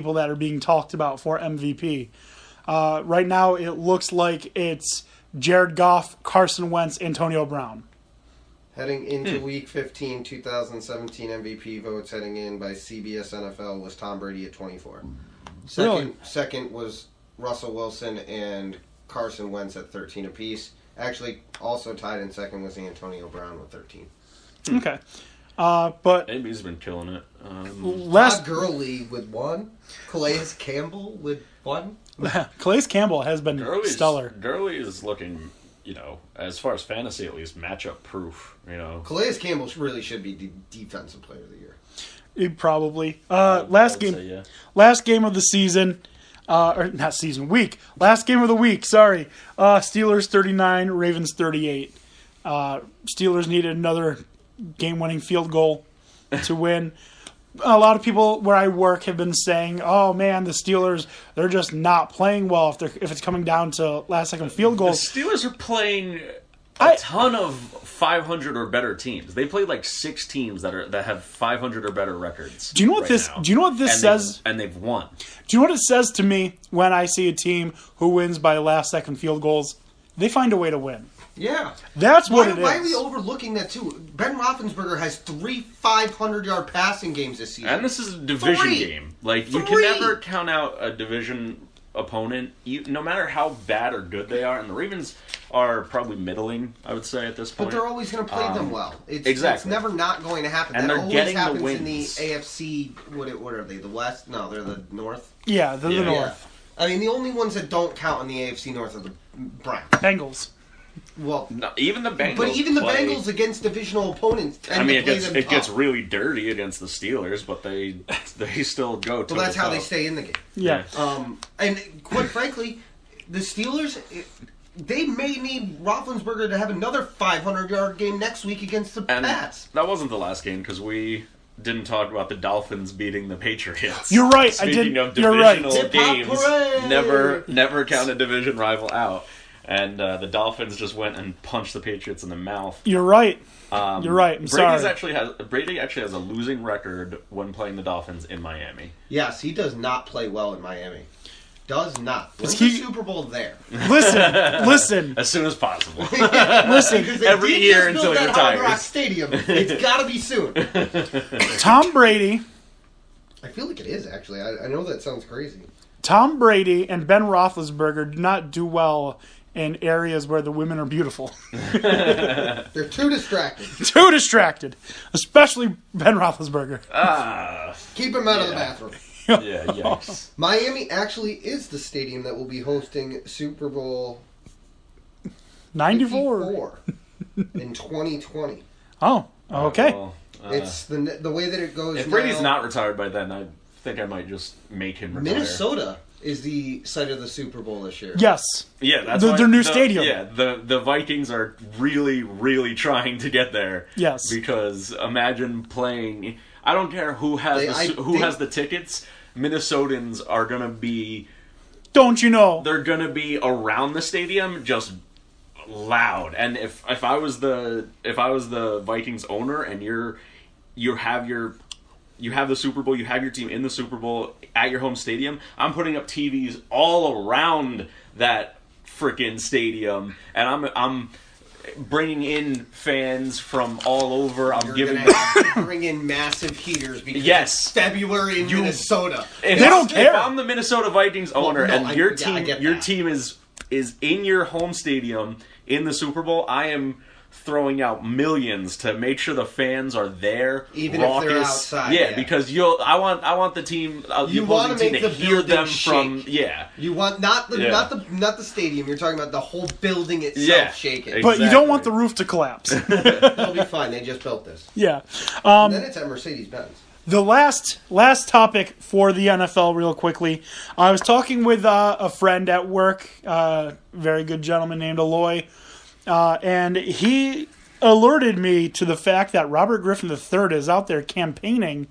people that are being talked about for MVP. Right now, it looks like it's Jared Goff, Carson Wentz, Antonio Brown. Heading into Week 15, 2017 MVP votes heading in by CBS NFL was Tom Brady at 24. Second was Russell Wilson and Carson Wentz at 13 apiece. Actually, also tied in second was Antonio Brown with 13. Okay. But AB's been killing it. Todd Gurley with 1. Calais Campbell with 1. Calais Campbell has been stellar. Gurley is looking, as far as fantasy at least, matchup proof. Calais Campbell really should be the defensive player of the year. Probably. Last game of the season, or not season, week. Last game of the week. Sorry, Steelers 39, Ravens 38. Steelers needed another game-winning field goal to win. A lot of people where I work have been saying, "Oh man, the Steelers, they're just not playing well if it's coming down to last-second field goals." The Steelers are playing a ton of 500 or better teams. They played like 6 teams that have 500 or better records. Do you know what this says? And they've won. Do you know what it says to me when I see a team who wins by last-second field goals? They find a way to win. Yeah. That's what it is. Why are we overlooking that, too? Ben Roethlisberger has 3 500-yard passing games this season. And this is a division game. You can never count out a division opponent, no matter how bad or good they are. And the Ravens are probably middling, I would say, at this point. But they're always going to play them well. Exactly. It's never not going to happen. And that they're always getting happens the wins. in the AFC. What are they? The West? No, they're the North. Yeah, they're the North. I mean, the only ones that don't count in the AFC North are the Browns. Bengals. Well, no, even the Bengals. But even the Bengals against divisional opponents tend to play them it gets really dirty against the Steelers, but they still go to. Well, that's how they stay in the game. Yeah. And quite frankly, the Steelers, they may need Roethlisberger to have another 500-yard game next week against the Pats. That wasn't the last game because we didn't talk about the Dolphins beating the Patriots. You're right. Speaking of divisional games, never count a division rival out. And the Dolphins just went and punched the Patriots in the mouth. You're right. You're right. Brady actually has a losing record when playing the Dolphins in Miami. Yes, he does not play well in Miami. Does not. When's the Super Bowl there? Listen. As soon as possible. Listen. Every year until he retires. Hard Rock Stadium. It's got to be soon. Tom Brady. I feel like it is, actually. I know that sounds crazy. Tom Brady and Ben Roethlisberger do not do well in areas where the women are beautiful. They're too distracted. Too distracted. Especially Ben Roethlisberger. Keep him out of the bathroom. Yeah, yikes. Miami actually is the stadium that will be hosting Super Bowl 94 in 2020. Oh, okay. It's the way that it goes. If Brady's not retired by then, I think I might just make him retire. Minnesota is the site of the Super Bowl this year. Yes. Yeah, that's their new stadium. Yeah, the Vikings are really, really trying to get there. Yes. Because imagine playing. I don't care who has the tickets. Minnesotans are gonna be. Don't you know? They're gonna be around the stadium, just loud. And if I was the Vikings owner, and you have the Super Bowl, you have your team in the Super Bowl at your home stadium, I'm putting up TVs all around that freaking stadium, and I'm bringing in fans from all over. Bring in massive heaters because it's February in Minnesota. They don't care. If I'm the Minnesota Vikings owner your team is in your home stadium in the Super Bowl, I am throwing out millions to make sure the fans are there, even raucous. If they're outside. Yeah, because I want the team. You want to make the hear them shake. from. Yeah, you want not the stadium. You're talking about the whole building itself shaking. Exactly. But you don't want the roof to collapse. They'll be fine. They just built this. Yeah. And then it's at Mercedes-Benz. The last topic for the NFL, real quickly. I was talking with a friend at work, very good gentleman named Aloy. And he alerted me to the fact that Robert Griffin III is out there campaigning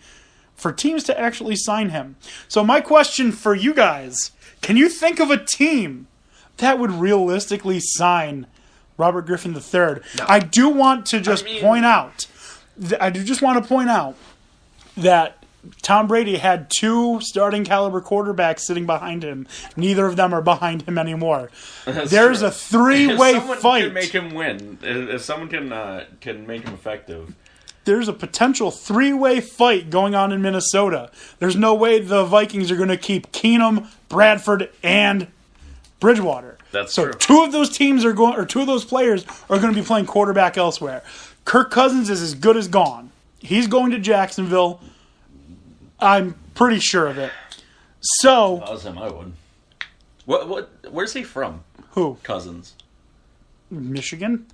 for teams to actually sign him. So my question for you guys, can you think of a team that would realistically sign Robert Griffin III? No. I do want to just point out that Tom Brady had 2 starting caliber quarterbacks sitting behind him. Neither of them are behind him anymore. There's a 3-way if someone fight. Can make him win. If someone can make him effective. There's a potential 3-way fight going on in Minnesota. There's no way the Vikings are going to keep Keenum, Bradford, and Bridgewater. That's so true. 2 of those teams are going, or 2 of those players are going to be playing quarterback elsewhere. Kirk Cousins is as good as gone. He's going to Jacksonville. I'm pretty sure of it. So, if I was him, I would. Where's he from? Who? Cousins. Michigan?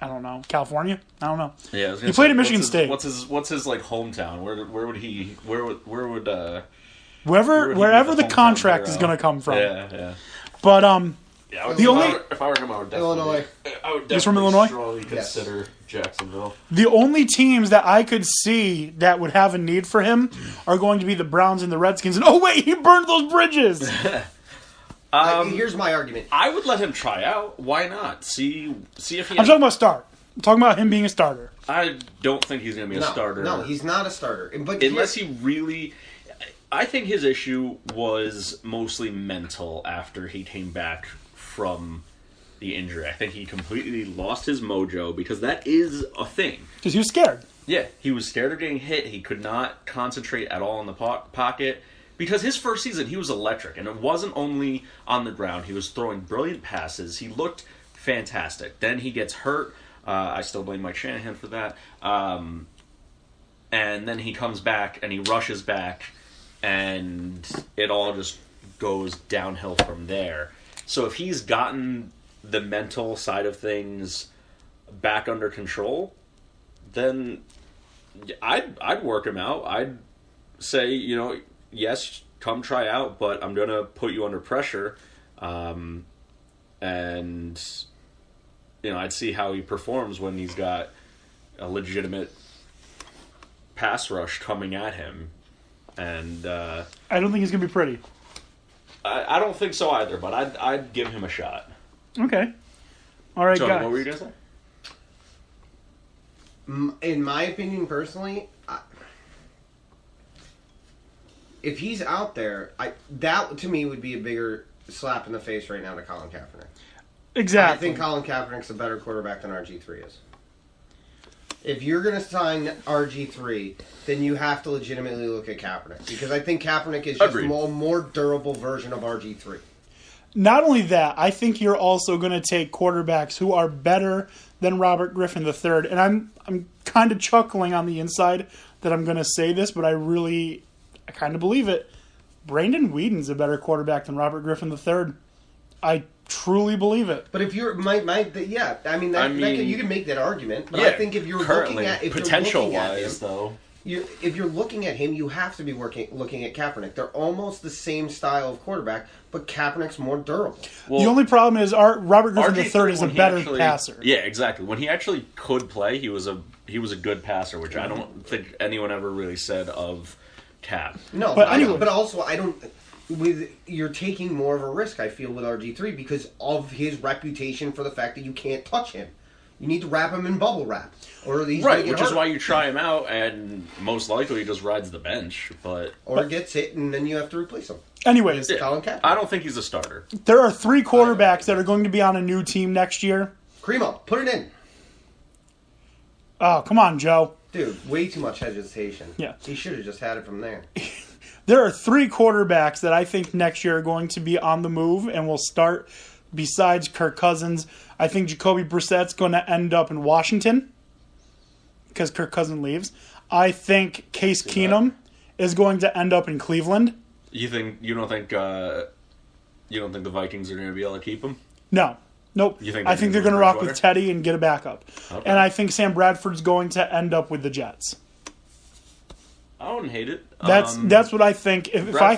I don't know. California? I don't know. Yeah, he played at Michigan State. What's his like hometown? Where would he? Wherever the contract is going to come from. Yeah. But if I were him, I would definitely Illinois. I would definitely He's from Illinois? strongly consider Jacksonville. The only teams that I could see that would have a need for him are going to be the Browns and the Redskins. And oh wait, he burned those bridges. Here's my argument. I would let him try out. Why not? See if he. I'm talking about start. I'm talking about him being a starter. I don't think he's going to be a starter. No, he's not a starter. But unless he really. I think his issue was mostly mental after he came back from the injury. I think he completely lost his mojo because that is a thing. Because he was scared. Yeah, he was scared of getting hit. He could not concentrate at all in the pocket. Because his first season, he was electric. And it wasn't only on the ground. He was throwing brilliant passes. He looked fantastic. Then he gets hurt. I still blame Mike Shanahan for that. And then he comes back and he rushes back. And it all just goes downhill from there. So if he's gotten the mental side of things back under control, then I'd work him out. I'd say, yes, come try out, but I'm going to put you under pressure. And, I'd see how he performs when he's got a legitimate pass rush coming at him. And I don't think he's going to be pretty. I don't think so either, but I'd give him a shot. Okay. All right, Jonah, guys. what were you going to say? In my opinion, personally, if he's out there, that to me would be a bigger slap in the face right now to Colin Kaepernick. Exactly. I think Colin Kaepernick's a better quarterback than RG3 is. If you're going to sign RG3, then you have to legitimately look at Kaepernick. Because I think Kaepernick is just a more durable version of RG3. Not only that, I think you're also going to take quarterbacks who are better than Robert Griffin III. And I'm kind of chuckling on the inside that I'm going to say this, but I kind of believe it. Brandon Whedon's a better quarterback than Robert Griffin III. I truly believe it. But if you're you can make that argument. But I think if you're looking at if you're looking at him, you have to be looking at Kaepernick. They're almost the same style of quarterback, but Kaepernick's more durable. Well, the only problem is Robert Griffin III is a better passer. Yeah, exactly. When he actually could play, he was a good passer, which I don't think anyone ever really said of Cap. No, but anyway, but also I don't. You're taking more of a risk, I feel, with RG3 because of his reputation for the fact that you can't touch him. You need to wrap him in bubble wrap, or he's right, which is why you try him out, and most likely he just rides the bench, or gets hit, and then you have to replace him. Anyways, Colin Kaepernick. I don't think he's a starter. There are 3 quarterbacks that are going to be on a new team next year. Cremo, put it in. Oh, come on, Joe. Dude, way too much hesitation. Yeah. He should have just had it from there. There are 3 quarterbacks that I think next year are going to be on the move and will start besides Kirk Cousins. I think Jacoby Brissett's going to end up in Washington because Kirk Cousins leaves. I think Case Keenum is going to end up in Cleveland. You don't think the Vikings are going to be able to keep him? No. Nope. I think they're going to rock with Teddy and get a backup. Okay. And I think Sam Bradford's going to end up with the Jets. I wouldn't hate it. That's what I think. If I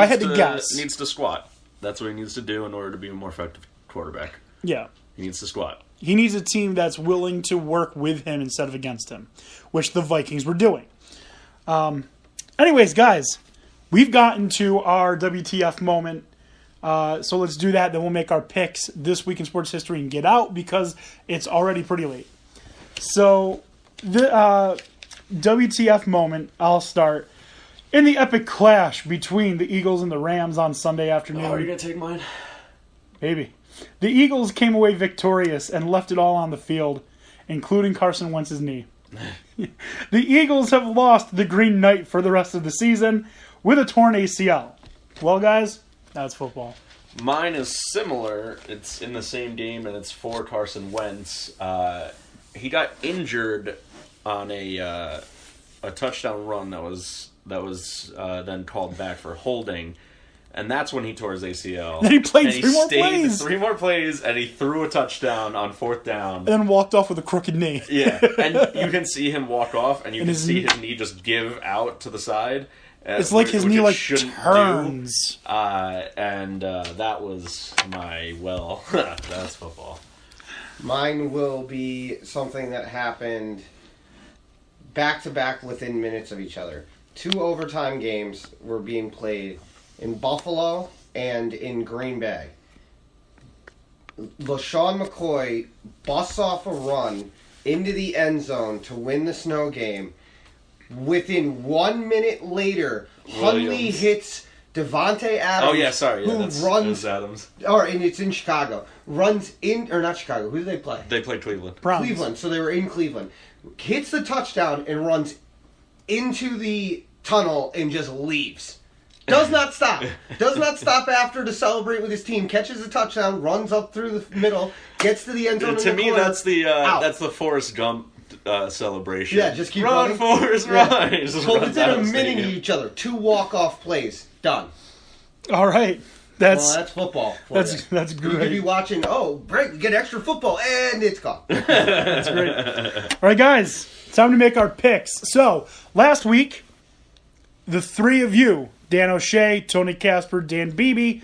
had to guess, needs to squat. That's what he needs to do in order to be a more effective quarterback. Yeah, he needs to squat. He needs a team that's willing to work with him instead of against him, which the Vikings were doing. Anyways, guys, we've gotten to our WTF moment. So let's do that. Then we'll make our picks this week in sports history and get out because it's already pretty late. So WTF moment, I'll start. In the epic clash between the Eagles and the Rams on Sunday afternoon. Oh, are you going to take mine? Maybe. The Eagles came away victorious and left it all on the field, including Carson Wentz's knee. The Eagles have lost the Green Knight for the rest of the season with a torn ACL. Well, guys, that's football. Mine is similar. It's in the same game, and it's for Carson Wentz. He got injured on a touchdown run that was then called back for holding, and that's when he tore his ACL. Then he played and three more plays. 3 more plays, and he threw a touchdown on 4th down. And then walked off with a crooked knee. Yeah, and you can see him walk off, and you can see his knee just give out to the side. It's like his knee turns. That was my, that's football. Mine will be something that happened back-to-back within minutes of each other. 2 overtime games were being played in Buffalo and in Green Bay. LaShawn McCoy busts off a run into the end zone to win the snow game. Within 1 minute later, Hundley hits Devontae Adams. Oh, yeah, sorry. Yeah, who runs Adams. And it's in Chicago. Runs in, or not Chicago, who did they play? They played Cleveland. Browns. Cleveland, so they were in Cleveland. Hits the touchdown and runs into the tunnel and just leaves. Does not stop. Does not stop after to celebrate with his team. Catches a touchdown, runs up through the middle, gets to the end zone. To me, corner, that's the Forrest Gump celebration. Yeah, just keep running. running. Forrest, run! So within a minute of each other, 2 walk-off plays. Done. All right. That's football. That's great. You could be watching, break, we get extra football, and it's gone. That's great. All right, guys, time to make our picks. So, last week, the 3 of you, Dan O'Shea, Tony Casper, Dan Beebe,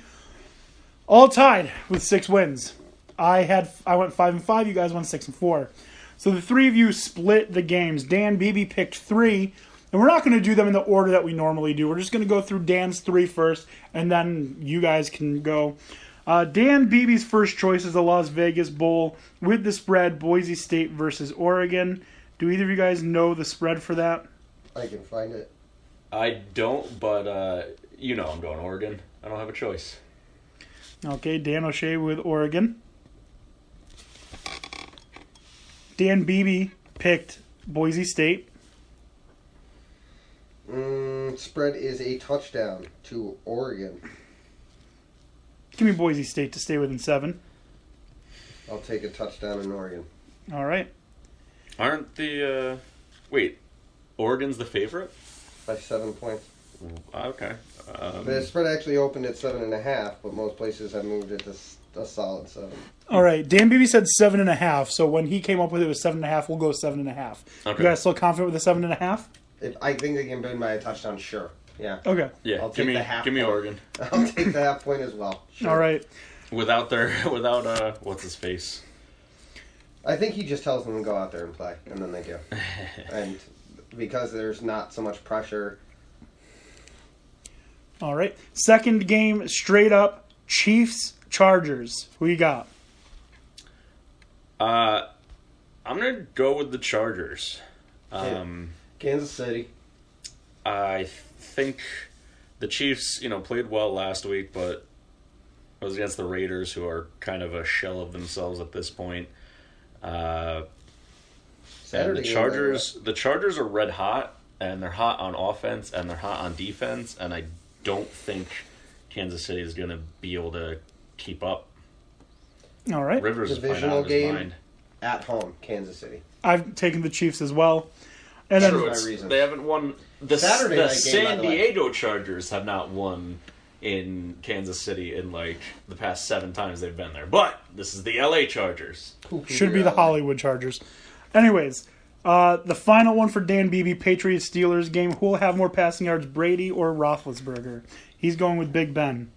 all tied with 6 wins. I went 5-5. You guys went 6-4. So the 3 of you split the games. Dan Beebe picked 3. And we're not going to do them in the order that we normally do. We're just going to go through Dan's 3 first, and then you guys can go. Dan Beebe's first choice is the Las Vegas Bowl with the spread, Boise State versus Oregon. Do either of you guys know the spread for that? I can find it. I don't, but I'm going Oregon. I don't have a choice. Okay, Dan O'Shea with Oregon. Dan Beebe picked Boise State. Spread is a touchdown to Oregon. Give me Boise State to stay within 7. I'll take a touchdown in Oregon. All right. Aren't the... Oregon's the favorite? By 7 points. Okay. The spread actually opened at 7.5, but most places have moved it to a solid 7. All right. Dan Beebe said 7.5, so when he came up with it was 7.5, we'll go 7.5. Okay. You guys still confident with the 7.5? If I think they can win by a touchdown, sure. Yeah. Okay. Yeah, I'll take the half give me point. Oregon. I'll take the half point as well. Sure. All right. Without what's his face? I think he just tells them to go out there and play, and then they do. And because there's not so much pressure. All right. Second game, straight up, Chiefs-Chargers. Who you got? I'm going to go with the Chargers. Kansas City. I think the Chiefs, played well last week, but it was against the Raiders, who are kind of a shell of themselves at this point. And the Chargers are red hot, and they're hot on offense, and they're hot on defense, and I don't think Kansas City is going to be able to keep up. All right. Rivers is playing Divisional out of his game mind. at home, Kansas City. I've taken the Chiefs as well. And then, True, reasons. they haven't won. The Saturday night game, San by the way. Diego Chargers have not won in Kansas City in the past 7 times they've been there. But this is the LA Chargers. should be the Hollywood Chargers. Anyways, the final one for Dan Beebe, Patriots-Steelers game. Who will have more passing yards, Brady or Roethlisberger? He's going with Big Ben.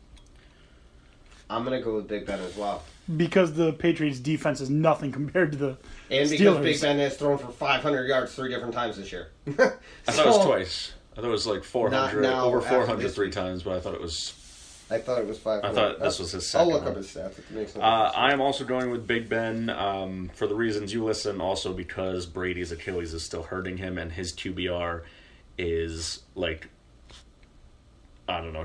I'm going to go with Big Ben as well. Because the Patriots' defense is nothing compared to the And Steelers. because Big Ben has thrown for 500 yards 3 different times this year. I thought it was twice. I thought it was like 400, Not now, over after 400 this 3 week. times, but I thought it was I thought it was 5. I thought this was his second I'll look one. up his stats. It makes no difference. I am also going with Big Ben for the reasons you listen, also because Brady's Achilles is still hurting him, and his QBR is, like, I don't know,